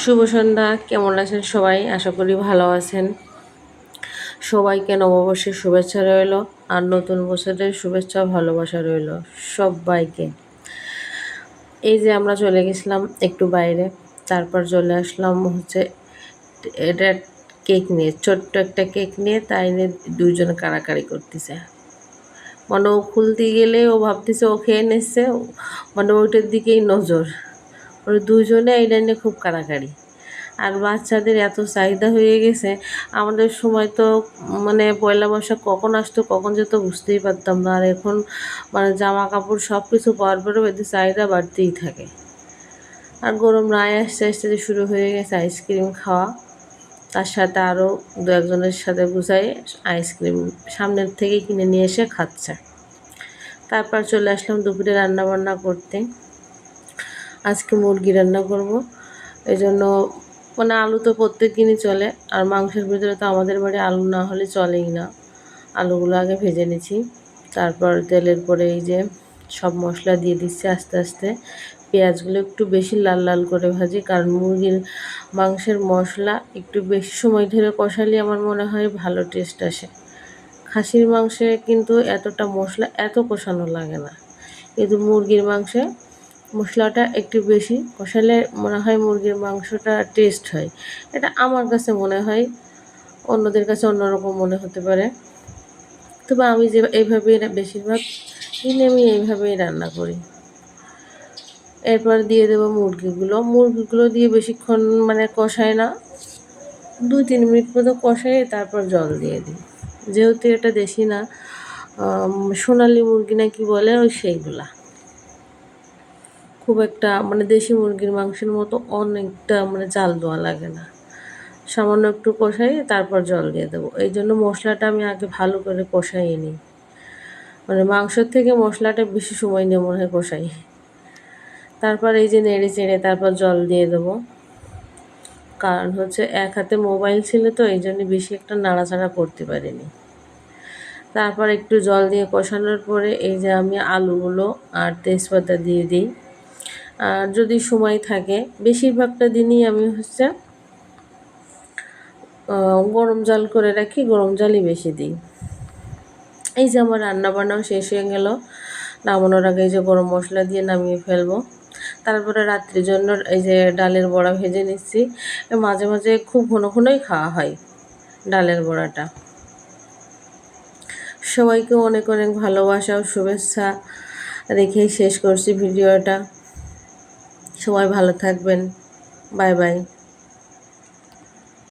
শুভ সন্ধ্যা। কেমন আছেন সবাই? আশা করি ভালো আছেন। সবাইকে নববর্ষের শুভেচ্ছা রইল, আর নতুন বছরের শুভেচ্ছা ভালোবাসা রইল সবাইকে। এই যে আমরা চলে গেছিলাম একটু বাইরে, তারপর চলে আসলাম হচ্ছে এটা কেক নিয়ে, ছোট্ট একটা কেক নিয়ে। তাই নিয়ে দুইজনে কাড়াকাড়ি করতেছে। মানে ও খুলতে গেলে ও ভাবতেছে ও খেয়ে নিচ্ছে, মানে ওইটার দিকেই নজর। ওরা দুজনে এটা নিয়ে খুব কাড়াকাড়ি। আর বাচ্চাদের এত চাহিদা হয়ে গেছে। আমাদের সময় তো মানে পয়লা বৈশাখ কখন আসতো কখন যেত বুঝতেই পারতাম না। আর এখন মানে জামা কাপড় সব কিছু পাওয়ার পরেও এদের চাহিদা বাড়তেই থাকে। আর গরম রায় আসতে আসতে যে শুরু হয়ে গেছে আইসক্রিম খাওয়া। তার সাথে আরও দু একজনের সাথে গুছাই আইসক্রিম সামনের থেকেই কিনে নিয়ে এসে খাচ্ছে। তারপর চলে আসলাম দুপুরে রান্না বান্না করতে। আজকে মুরগি রান্না করব। এই জন্য মানে আলু তো প্রত্যেক দিনই চলে, আর মাংসের ভিতরে তো আমাদের বাড়ি আলু না হলে চলেই না। আলুগুলো আগে ভেজে নিচ্ছি, তারপর তেলের পরে এই যে সব মশলা দিয়ে দিচ্ছি আস্তে আস্তে। পেঁয়াজগুলো একটু বেশি লাল লাল করে ভাজি, কারণ মুরগির মাংসের মশলা একটু বেশি সময় ধরে কষালে আমার মনে হয় ভালো টেস্ট আসে। খাসির মাংসে কিন্তু এতটা মশলা এত কষানো লাগে না, কিন্তু মুরগির মাংসে মশলাটা একটু বেশি কষালে মনে হয় মুরগির মাংসটা টেস্ট হয়। এটা আমার কাছে মনে হয়, অন্যদের কাছে অন্যরকম মনে হতে পারে। তবে আমি যে এইভাবেই বেশিরভাগ দিন আমি এইভাবেই রান্না করি। এরপর দিয়ে দেবো মুরগিগুলো দিয়ে বেশিক্ষণ মানে কষাই না, 2-3 মিনিট মতো কষাই তারপর জল দিয়ে দিই। যেহেতু এটা দেশি না, সোনালি মুরগি না কি বলে ওই সেইগুলা, খুব একটা মানে দেশি মুরগির মাংসের মতো অনেকটা মানে জাল দেওয়া লাগে না। সামান্য একটু কষাই তারপর জল দিয়ে দেবো। এই জন্য মশলাটা আমি আগে ভালো করে কষাইয়ে নিই, মানে মাংসের থেকে মশলাটা বেশি সময় নিয়ে মনে হয় কষাই। তারপর এই যে নেড়ে চেড়ে তারপর জল দিয়ে দেবো। কারণ হচ্ছে এক হাতে মোবাইল ছিল তো এই জন্য বেশি একটা নাড়াচাড়া করতে পারিনি। তারপর একটু জল দিয়ে কষানোর পরে এই যে আমি আলুগুলো আর তেজপাতা দিয়ে দিই। আর যদি সময় থাকে বেশিরভাগটা দিনই আমি হচ্ছে গরম জল করে রাখি, গরম জলই বেশি দিই। এই যে আমার রান্নাবান্নাও শেষ হয়ে গেল। নামানোর আগে এই যে গরম মশলা দিয়ে নামিয়ে ফেলবো। তারপরে রাত্রির জন্য এই যে ডালের বড়া ভেজে নিচ্ছি। মাঝে মাঝে খুব ঘন ঘনই খাওয়া হয় ডালের বড়াটা। সবাইকে অনেক অনেক ভালোবাসা ও শুভেচ্ছা রেখেই শেষ করছি ভিডিওটা। সবাই ভালো থাকবেন। Bye bye.